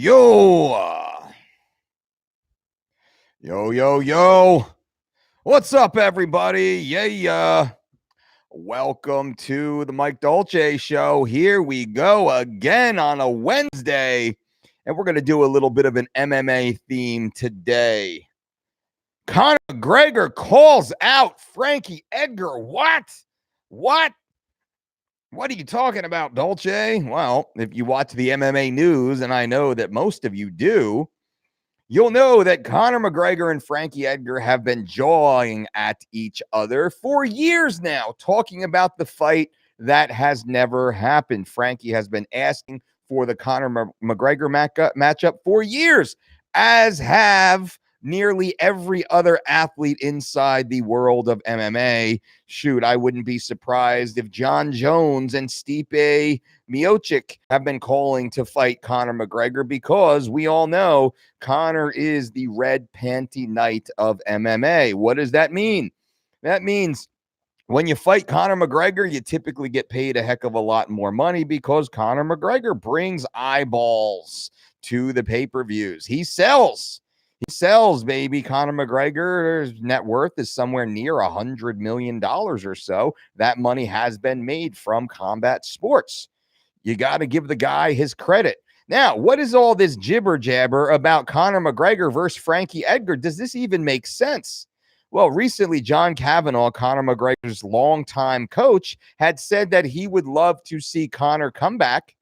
Yo, yo. What's up, everybody? Yeah. Welcome to the Mike Dolce Show. Here we go again on a Wednesday, and we're going to do a little bit of an MMA theme today. Conor McGregor calls out Frankie Edgar. What? What are you talking about, Dolce? Well, if you watch the MMA news, and I know that most of you do, you'll know that Conor McGregor and Frankie Edgar have been jawing at each other for years now, talking about the fight that has never happened. Frankie has been asking for the Conor McGregor matchup for years, as have nearly every other athlete inside the world of MMA. Shoot, I wouldn't be surprised if John Jones and Stipe Miocic have been calling to fight Conor McGregor, because we all know Conor is the red panty knight of MMA. What does that mean? That means when you fight Conor McGregor, you typically get paid a heck of a lot more money, because Conor McGregor brings eyeballs to the pay-per-views. He sells, baby. Conor McGregor's net worth is somewhere near $100 million or so. That money has been made from combat sports. You got to give the guy his credit. Now, what is all this jibber jabber about Conor McGregor versus Frankie Edgar? Does this even make sense? Well, recently, John Kavanagh, Conor McGregor's longtime coach, had said that he would love to see Conor come back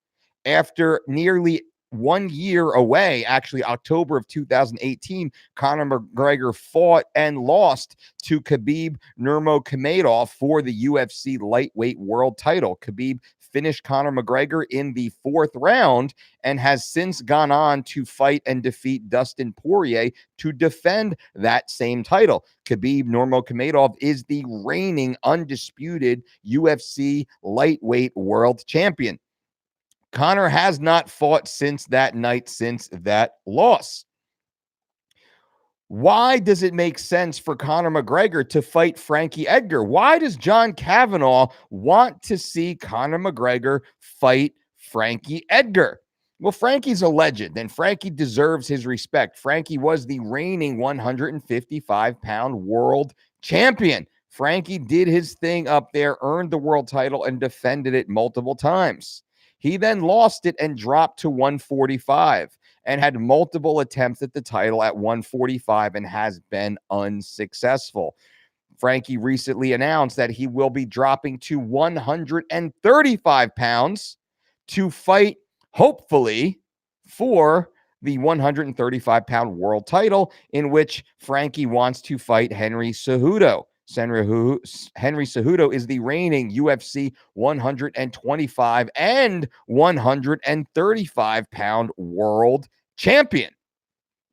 after nearly 1 year away. Actually, October of 2018, Conor McGregor fought and lost to Khabib Nurmagomedov for the UFC lightweight world title. Khabib finished Conor McGregor in the 4th round and has since gone on to fight and defeat Dustin Poirier to defend that same title. Khabib Nurmagomedov is the reigning undisputed UFC lightweight world champion. Conor has not fought since that night, since that loss. Why does it make sense for Conor McGregor to fight Frankie Edgar? Why does John Kavanagh want to see Conor McGregor fight Frankie Edgar? Well, Frankie's a legend, and Frankie deserves his respect. Frankie was the reigning 155-pound world champion. Frankie did his thing up there, earned the world title, and defended it multiple times. He then lost it and dropped to 145 and had multiple attempts at the title at 145 and has been unsuccessful. Frankie recently announced that he will be dropping to 135 pounds to fight, hopefully, for the 135-pound world title, in which Frankie wants to fight Henry Cejudo. Henry Cejudo is the reigning UFC 125 and 135-pound world champion.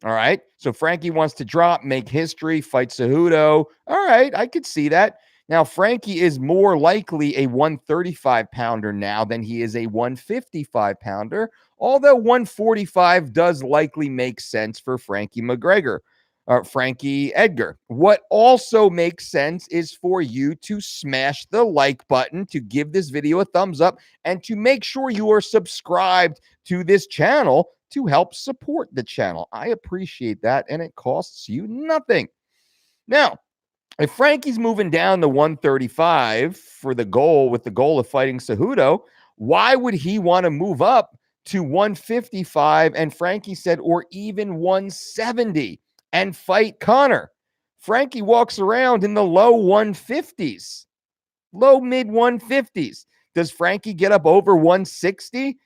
All right. So Frankie wants to drop, make history, fight Cejudo. All right. I could see that. Now, Frankie is more likely a 135-pounder now than he is a 155-pounder, although 145 does likely make sense for Frankie Edgar. What also makes sense is for you to smash the like button, to give this video a thumbs up, and to make sure you are subscribed to this channel to help support the channel. I appreciate that, and it costs you nothing. Now, if Frankie's moving down to 135 with the goal of fighting Cejudo, why would he want to move up to 155? And Frankie said, or even 170 and fight Conor. Frankie walks around in the low 150s, low mid 150s. Does Frankie get up over 160?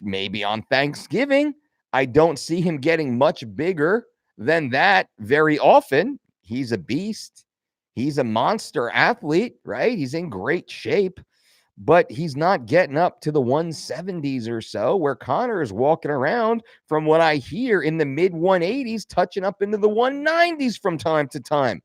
Maybe on Thanksgiving. I don't see him getting much bigger than that very often. He's a beast. He's a monster athlete, right? He's in great shape, but he's not getting up to the 170s or so, where Conor is walking around, from what I hear, in the mid 180s, touching up into the 190s from time to time.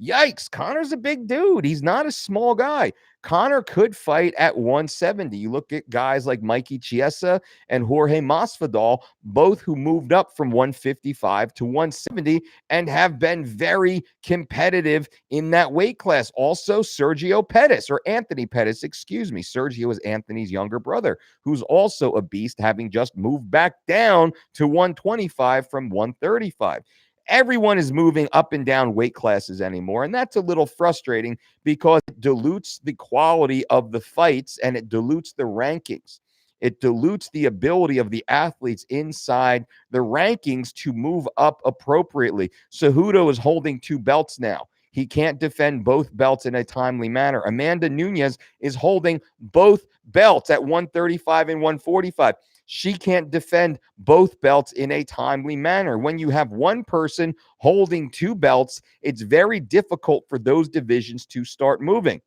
Yikes, Conor's a big dude. He's not a small guy. Conor could fight at 170. You look at guys like Mikey Chiesa and Jorge Masvidal, both who moved up from 155 to 170 and have been very competitive in that weight class. Also, Sergio Pettis, or Anthony Pettis, excuse me. Sergio is Anthony's younger brother, who's also a beast, having just moved back down to 125 from 135. Everyone is moving up and down weight classes anymore, and that's a little frustrating because it dilutes the quality of the fights and it dilutes the rankings. It dilutes the ability of the athletes inside the rankings to move up appropriately. Cejudo is holding 2 belts now. He can't defend both belts in a timely manner. Amanda Nunes is holding both belts at 135 and 145. She can't defend both belts in a timely manner. When you have one person holding 2 belts, it's very difficult for those divisions to start moving.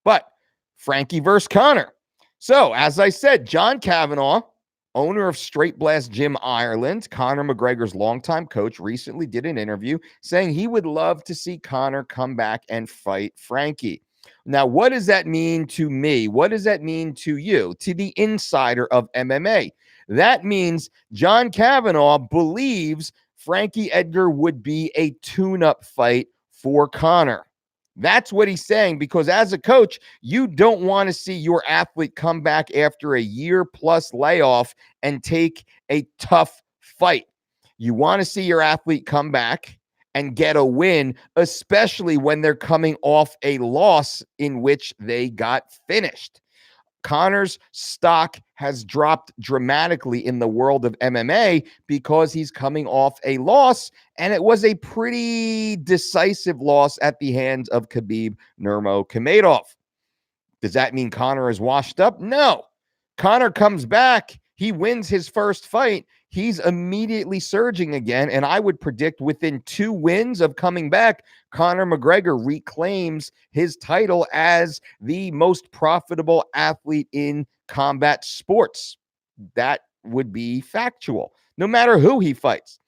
But Frankie versus Conor. So, as I said, John Kavanagh, owner of Straight Blast Gym Ireland, Conor McGregor's longtime coach, recently did an interview saying he would love to see Conor come back and fight Frankie. Now, what does that mean to me? What does that mean to you, to the insider of MMA? That means John Kavanagh believes Frankie Edgar would be a tune-up fight for Conor. That's what he's saying, because as a coach, you don't want to see your athlete come back after a year-plus layoff and take a tough fight. You want to see your athlete come back and get a win, especially when they're coming off a loss in which they got finished. Conor's stock has dropped dramatically in the world of MMA because he's coming off a loss, and it was a pretty decisive loss at the hands of Khabib Nurmagomedov. Does that mean Conor is washed up? No. Conor comes back. He wins his first fight. He's immediately surging again, and I would predict within 2 wins of coming back, Conor McGregor reclaims his title as the most profitable athlete in combat sports. That would be factual, no matter who he fights.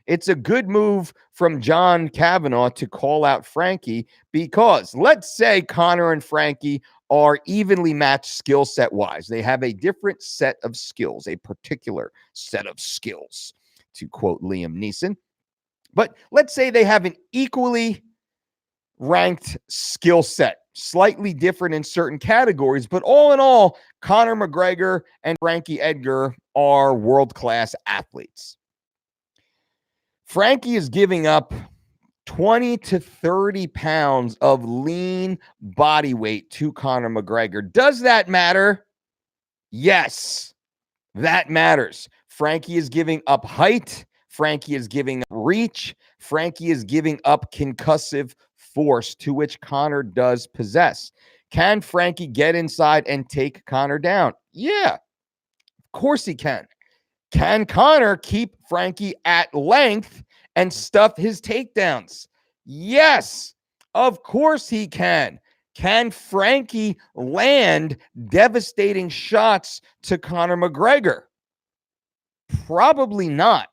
It's a good move from John Kavanagh to call out Frankie, because let's say Conor and Frankie are evenly matched skill set wise. They have a different set of skills, a particular set of skills, to quote Liam Neeson. But let's say they have an equally ranked skill set, slightly different in certain categories, but all in all, Conor McGregor and Frankie Edgar are world-class athletes. Frankie is giving up 20 to 30 pounds of lean body weight to Conor McGregor. Does that matter? Yes, that matters. Frankie is giving up height. Frankie is giving up reach. Frankie is giving up concussive force, to which Conor does possess. Can Frankie get inside and take Conor down? Yeah, of course he can. Can Conor keep Frankie at length and stuff his takedowns? Yes, of course he can. Can Frankie land devastating shots to Conor McGregor? Probably not.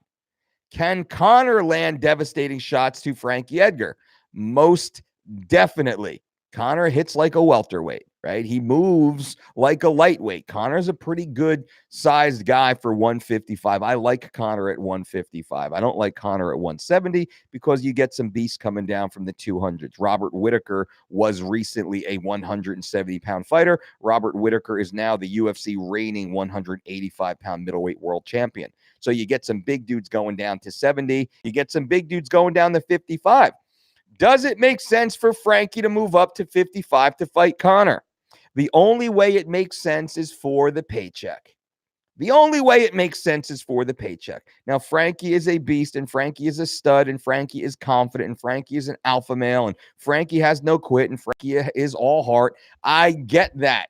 Can Conor land devastating shots to Frankie Edgar? Most definitely. Conor hits like a welterweight, right? He moves like a lightweight. Conor's a pretty good sized guy for 155. I like Conor at 155. I don't like Conor at 170 because you get some beasts coming down from the 200s. Robert Whittaker was recently a 170-pound fighter. Robert Whittaker is now the UFC reigning 185-pound middleweight world champion. So you get some big dudes going down to 70. You get some big dudes going down to 55. Does it make sense for Frankie to move up to 55 to fight Conor? The only way it makes sense is for the paycheck. The only way it makes sense is for the paycheck. Now, Frankie is a beast, and Frankie is a stud, and Frankie is confident, and Frankie is an alpha male, and Frankie has no quit, and Frankie is all heart. I get that,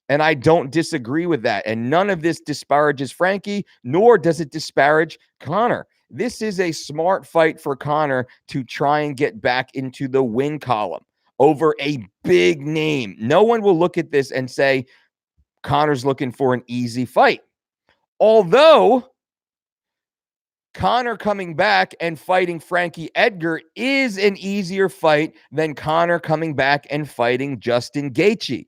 and I don't disagree with that. And none of this disparages Frankie, nor does it disparage Conor. This is a smart fight for Conor to try and get back into the win column over a big name. No one will look at this and say Conor's looking for an easy fight. Although Conor coming back and fighting Frankie Edgar is an easier fight than Conor coming back and fighting Justin Gaethje.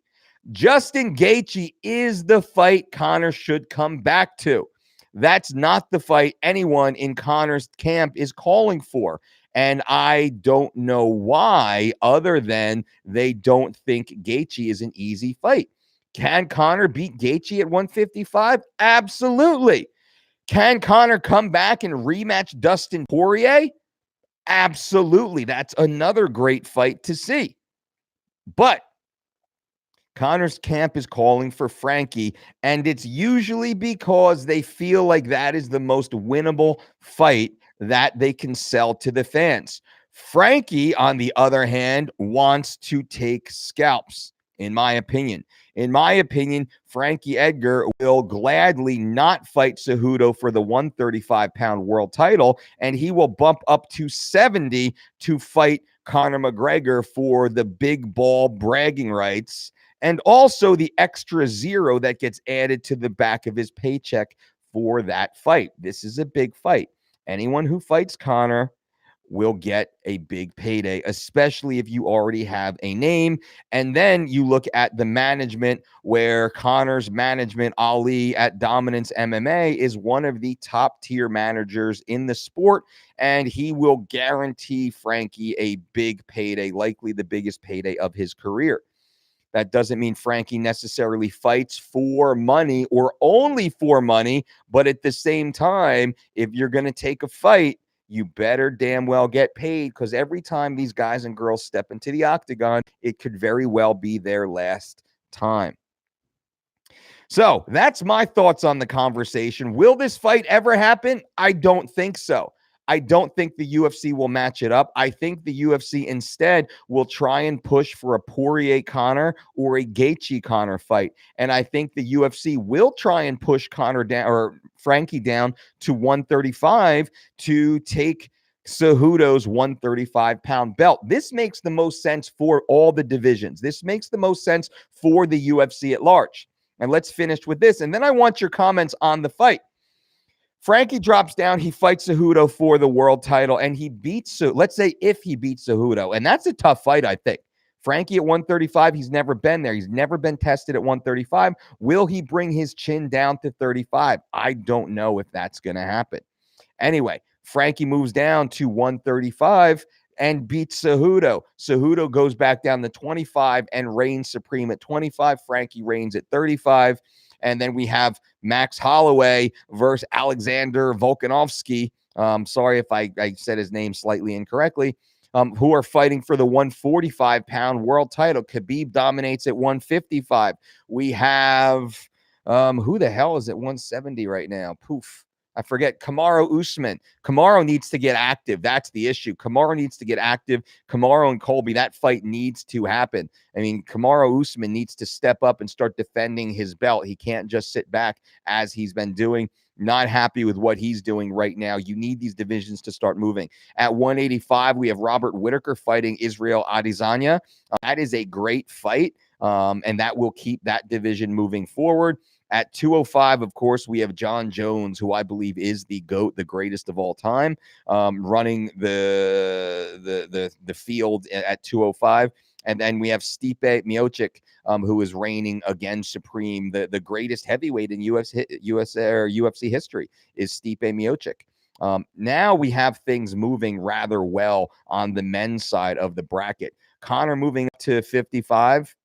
Justin Gaethje is the fight Conor should come back to. That's not the fight anyone in Conor's camp is calling for. And I don't know why, other than they don't think Gaethje is an easy fight. Can Conor beat Gaethje at 155? Absolutely. Can Conor come back and rematch Dustin Poirier? Absolutely. That's another great fight to see. But Conor's camp is calling for Frankie, and it's usually because they feel like that is the most winnable fight that they can sell to the fans. Frankie, on the other hand, wants to take scalps, in my opinion. In my opinion, Frankie Edgar will gladly not fight Cejudo for the 135-pound world title, and he will bump up to 70 to fight Conor McGregor for the big ball bragging rights, and also the extra zero that gets added to the back of his paycheck for that fight. This is a big fight. Anyone who fights Conor will get a big payday, especially if you already have a name. And then you look at the management, where Conor's management, Ali at Dominance MMA, is one of the top tier managers in the sport, and he will guarantee Frankie a big payday, likely the biggest payday of his career. That doesn't mean Frankie necessarily fights for money or only for money, but at the same time, if you're going to take a fight, you better damn well get paid, because every time these guys and girls step into the octagon, it could very well be their last time. So that's my thoughts on the conversation. Will this fight ever happen? I don't think so. I don't think the UFC will match it up. I think the UFC instead will try and push for a Poirier Conor or a Gaethje Conor fight. And I think the UFC will try and push Conor down, or Frankie down, to 135 to take Cejudo's 135-pound belt. This makes the most sense for all the divisions. This makes the most sense for the UFC at large. And let's finish with this. And then I want your comments on the fight. Frankie drops down. He fights Cejudo for the world title, and he beats, let's say if he beats Cejudo, and that's a tough fight, I think. Frankie at 135, he's never been there. He's never been tested at 135. Will he bring his chin down to 35? I don't know if that's going to happen. Anyway, Frankie moves down to 135 and beats Cejudo. Cejudo goes back down to 25 and reigns supreme at 25. Frankie reigns at 35. And then we have Max Holloway versus Alexander Volkanovski. Sorry if I said his name slightly incorrectly. Who are fighting for the 145-pound world title. Khabib dominates at 155. We have, who the hell is at 170 right now? Poof. I forget. Kamaru Usman. Kamaru needs to get active. That's the issue. Kamaru needs to get active. Kamaru and Colby, that fight needs to happen. I mean, Kamaru Usman needs to step up and start defending his belt. He can't just sit back as he's been doing. Not happy with what he's doing right now. You need these divisions to start moving. At 185, we have Robert Whittaker fighting Israel Adesanya. That is a great fight, and that will keep that division moving forward. At 205, of course, we have John Jones, who I believe is the GOAT, the greatest of all time, running the field at 205. And then we have Stipe Miocic, who is reigning again supreme. The greatest heavyweight in UFC history is Stipe Miocic. Now we have things moving rather well on the men's side of the bracket. Conor moving up to 55.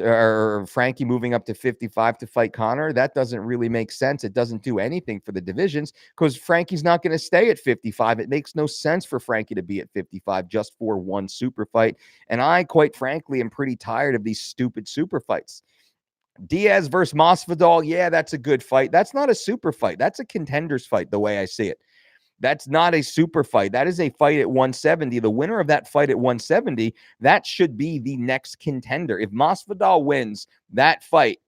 Or Frankie moving up to 55 to fight Conor. That doesn't really make sense. It doesn't do anything for the divisions, because Frankie's not going to stay at 55. It makes no sense for Frankie to be at 55 just for one super fight. And I, quite frankly, am pretty tired of these stupid super fights. Diaz versus Masvidal, yeah, that's a good fight. That's not a super fight. That's a contenders fight, the way I see it. That's not a super fight. That is a fight at 170. The winner of that fight at 170, that should be the next contender. If Masvidal wins that fight,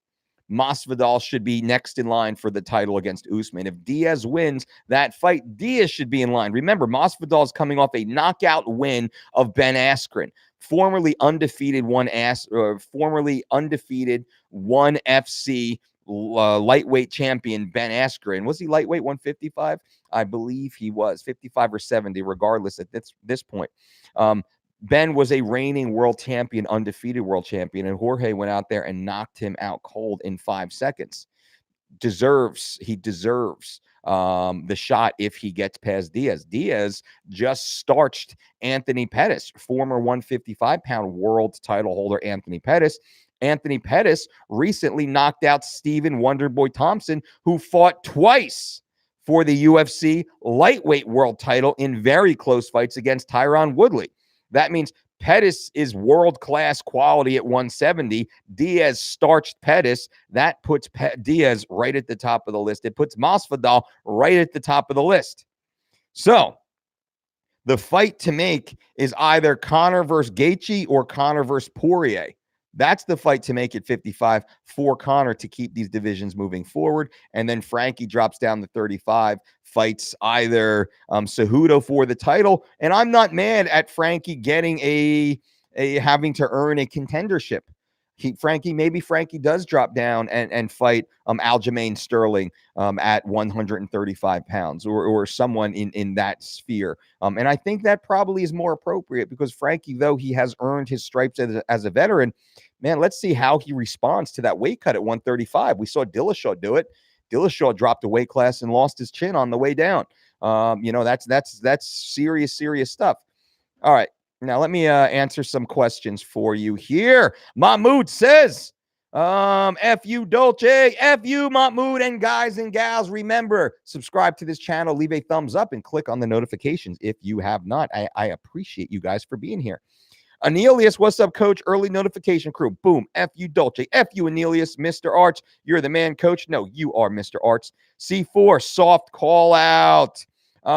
Masvidal should be next in line for the title against Usman. If Diaz wins that fight, Diaz should be in line. Remember, Masvidal is coming off a knockout win of Ben Askren, formerly undefeated one FC lightweight champion Ben Askren. Was he lightweight 155? I believe he was 55 or 70, regardless at this point. Ben was a reigning world champion, undefeated world champion, and Jorge went out there and knocked him out cold in 5 seconds. He deserves the shot if he gets past Diaz. Diaz just starched Anthony Pettis, former 155-pound world title holder Anthony Pettis. Anthony Pettis recently knocked out Stephen Wonderboy Thompson, who fought twice for the UFC lightweight world title in very close fights against Tyron Woodley. That means Pettis is world-class quality at 170. Diaz starched Pettis. That puts Diaz right at the top of the list. It puts Masvidal right at the top of the list. So the fight to make is either Conor versus Gaethje or Conor versus Poirier. That's the fight to make at 55 for Conor to keep these divisions moving forward. And then Frankie drops down to 35, fights either Cejudo for the title. And I'm not mad at Frankie getting a having to earn a contendership. Maybe Frankie does drop down and fight Aljamain Sterling at 135 pounds or someone in that sphere. And I think that probably is more appropriate because Frankie, though he has earned his stripes as a veteran, man, let's see how he responds to that weight cut at 135. We saw Dillashaw do it. Dillashaw dropped a weight class and lost his chin on the way down. That's serious stuff. All right. Now, let me answer some questions for you here. Mahmoud says, F you, Dolce, F you, Mahmoud, and guys and gals, remember, subscribe to this channel, leave a thumbs up, and click on the notifications if you have not. I appreciate you guys for being here. Anelius, what's up, coach? Early notification crew. Boom. F you, Dolce. F you, Anelius. Mr. Arts, you're the man, coach. No, you are Mr. Arts. C4, soft call out. They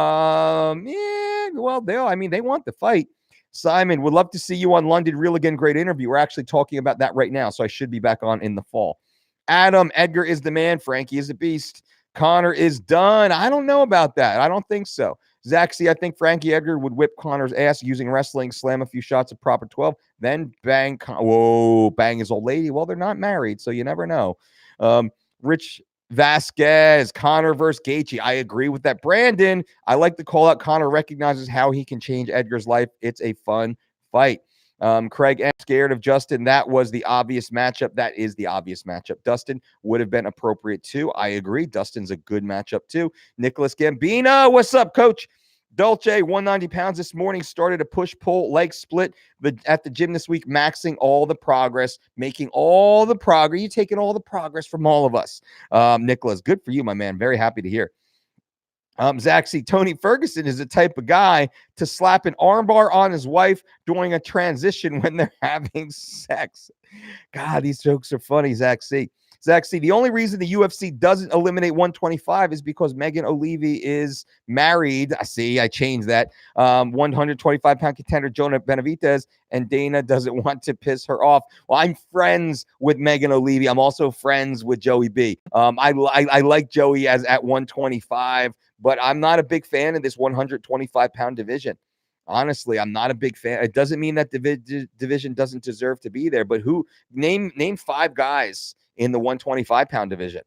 want the fight. Simon, would love to see you on London Real Again. Great interview. We're actually talking about that right now, so I should be back on in the fall. Adam, Edgar is the man. Frankie is a beast. Conor is done. I don't know about that. I don't think so. Zach C, I think Frankie Edgar would whip Conor's ass using wrestling, slam a few shots of proper 12, then bang. Bang his old lady. Well, they're not married, so you never know. Rich Vasquez, Conor versus Gaethje. I agree with that. Brandon, I like to call out Conor recognizes how he can change Edgar's life. It's a fun fight. Craig, I'm scared of Justin. That was the obvious matchup. That is the obvious matchup. Dustin would have been appropriate too. I agree. Dustin's a good matchup too. Nicholas Gambino, what's up, coach? Dolce, 190 pounds this morning, started a push-pull leg split at the gym this week, maxing all the progress, making all the progress. You're taking all the progress from all of us. Nicholas, good for you, my man. Very happy to hear. Zach C. Tony Ferguson is the type of guy to slap an armbar on his wife during a transition when they're having sex. God, these jokes are funny, Zach C. Zach C. The only reason the UFC doesn't eliminate 125 is because Megan O'Leary is married. I changed that. 125-pound contender Jonah Benavidez, and Dana doesn't want to piss her off. Well, I'm friends with Megan O'Leary. I'm also friends with Joey B. I like Joey at 125, but I'm not a big fan of this 125-pound division. Honestly, I'm not a big fan. It doesn't mean that division doesn't deserve to be there, but name 5 guys in the 125-pound division.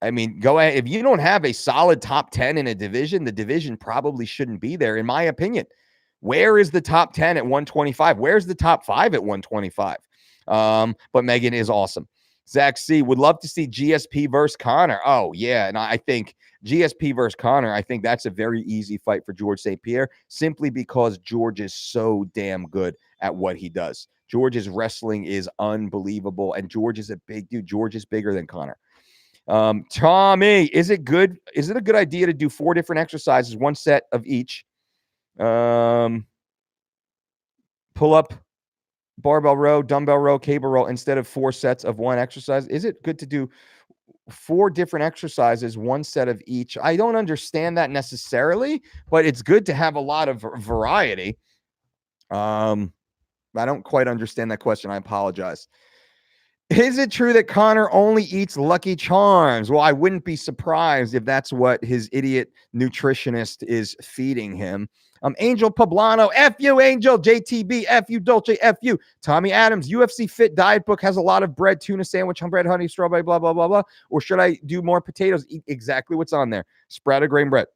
I mean, go ahead. If you don't have a solid top 10 in a division, the division probably shouldn't be there, in my opinion. Where is the top 10 at 125? Where's the top 5 at 125? But Megan is awesome. Zach C. would love to see GSP versus Conor. Oh, yeah. And I think GSP versus Conor, I think that's a very easy fight for George St. Pierre, simply because George is so damn good at what he does. George's wrestling is unbelievable, and George is a big dude. George is bigger than Conor. Tommy, is it a good idea to do 4 different exercises, 1 set of each? Pull up, barbell row, dumbbell row, cable row instead of 4 sets of 1 exercise? Is it good to do 4 different exercises, 1 set of each? I don't understand that necessarily, but it's good to have a lot of variety. I don't quite understand that question. I apologize. Is it true that Conor only eats Lucky Charms? Well, I wouldn't be surprised if that's what his idiot nutritionist is feeding him. Angel Poblano, F you, Angel. JTB, F you, Dolce, F you. Tommy Adams, UFC Fit Diet Book has a lot of bread, tuna sandwich, bread, honey, strawberry, blah, blah, blah, blah. Or should I do more potatoes? Eat exactly what's on there. Sprouted grain bread.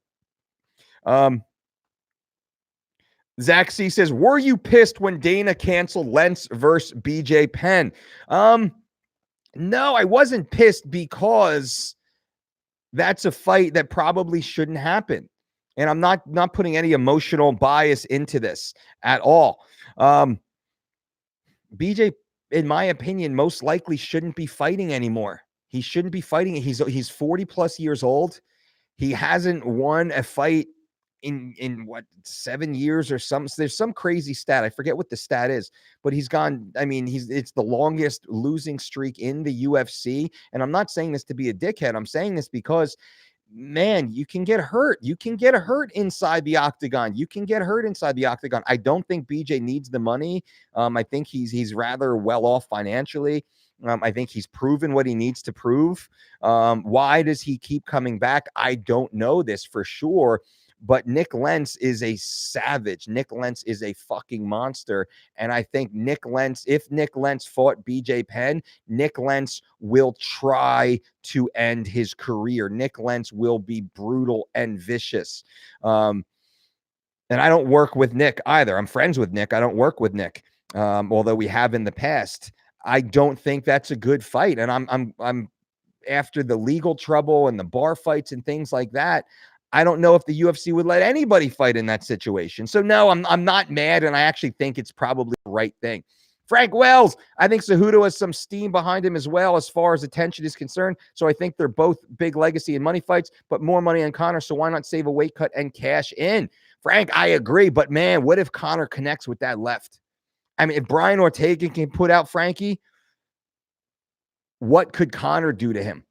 Zach C says, were you pissed when Dana canceled Lentz versus BJ Penn? No, I wasn't pissed because that's a fight that probably shouldn't happen. And I'm not putting any emotional bias into this at all. BJ, in my opinion, most likely shouldn't be fighting anymore. He shouldn't be fighting. He's 40 plus years old. He hasn't won a fight in what, 7 years or something. There's some crazy stat. I forget what the stat is, but he's gone. I mean, it's the longest losing streak in the UFC. And I'm not saying this to be a dickhead. I'm saying this because, man, you can get hurt. You can get hurt inside the octagon. I don't think BJ needs the money. I think he's rather well off financially. I think he's proven what he needs to prove. Why does he keep coming back? I don't know this for sure. But Nick Lentz is a savage. Nick Lentz is a fucking monster. And I think if Nick Lentz fought BJ Penn, Nick Lentz will try to end his career. Nick Lentz will be brutal and vicious. And I don't work with Nick either. I'm friends with Nick. I don't work with Nick, although we have in the past. I don't think that's a good fight. And I'm after the legal trouble and the bar fights and things like that, I don't know if the UFC would let anybody fight in that situation. So no, I'm not mad, and I actually think it's probably the right thing. Frank Wells, I think Cejudo has some steam behind him as well as far as attention is concerned. So I think they're both big legacy and money fights, but more money on Conor. So why not save a weight cut and cash in? Frank, I agree. But man, what if Conor connects with that left? I mean, if Brian Ortega can put out Frankie, what could Conor do to him?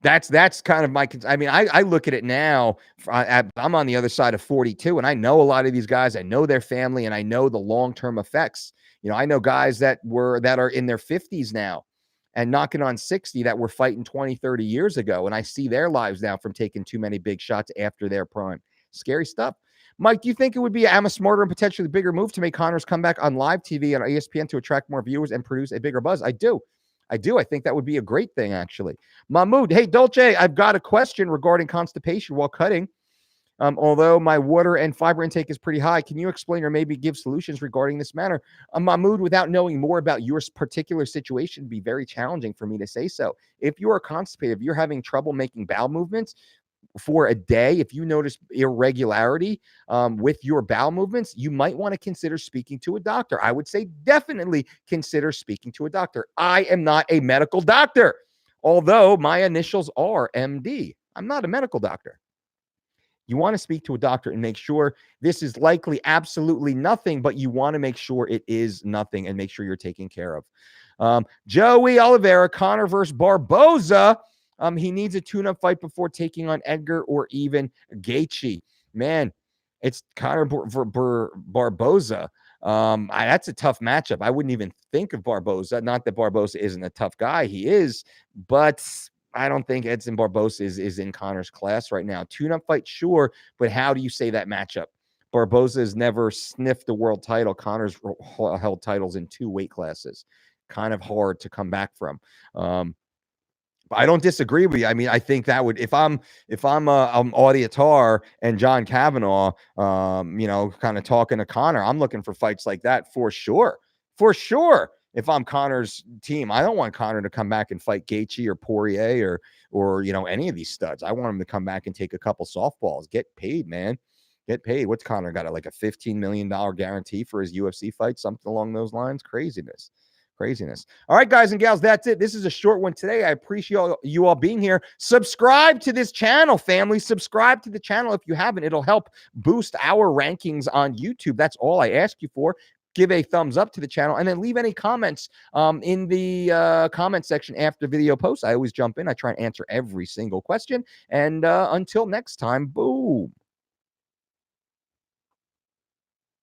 That's kind of my. I mean, I look at it now. I'm on the other side of 42, and I know a lot of these guys. I know their family, and I know the long-term effects. You know, I know guys that are in their 50s now and knocking on 60 that were fighting 20, 30 years ago, and I see their lives now from taking too many big shots after their prime. Scary stuff. Mike, do you think it would be a smarter and potentially bigger move to make Conor's comeback on live TV and ESPN to attract more viewers and produce a bigger buzz? I do. I think that would be a great thing, actually. Mahmoud, hey, Dolce, I've got a question regarding constipation while cutting. Although my water and fiber intake is pretty high, can you explain or maybe give solutions regarding this matter? Mahmoud, without knowing more about your particular situation, it'd be very challenging for me to say so. If you are constipated, if you're having trouble making bowel movements for a day, if you notice irregularity with your bowel movements, you might want to consider speaking to a doctor. I would say definitely consider speaking to a doctor. I am not a medical doctor, although my initials are MD. I'm not a medical doctor. You want to speak to a doctor and make sure this is likely absolutely nothing, but you want to make sure it is nothing and make sure you're taken care of. Joey Oliveira, Conor versus Barboza. He needs a tune-up fight before taking on Edgar or even Gaethje. Man, it's Conor Barboza. That's a tough matchup. I wouldn't even think of Barboza. Not that Barboza isn't a tough guy. He is, but I don't think Edson Barboza is in Conor's class right now. Tune-up fight, sure, but how do you say that matchup? Barboza has never sniffed the world title. Conor's held titles in 2 weight classes. Kind of hard to come back from. I don't disagree with you. I mean, I think that would, if I'm Audie Attar and John Kavanaugh, kind of talking to Conor, I'm looking for fights like that for sure. For sure. If I'm Conor's team, I don't want Conor to come back and fight Gaethje or Poirier or any of these studs. I want him to come back and take a couple softballs. Get paid, man. Get paid. What's Conor got? Like a $15 million guarantee for his UFC fight? Something along those lines. Craziness. All right, guys and gals, that's it. This is a short one today. I appreciate you all being here. Subscribe to this channel, family. Subscribe to the channel if you haven't. It'll help boost our rankings on YouTube. That's all I ask you for. Give a thumbs up to the channel and then leave any comments in the comment section after video posts. I always jump in. I try and answer every single question. And until next time, boom.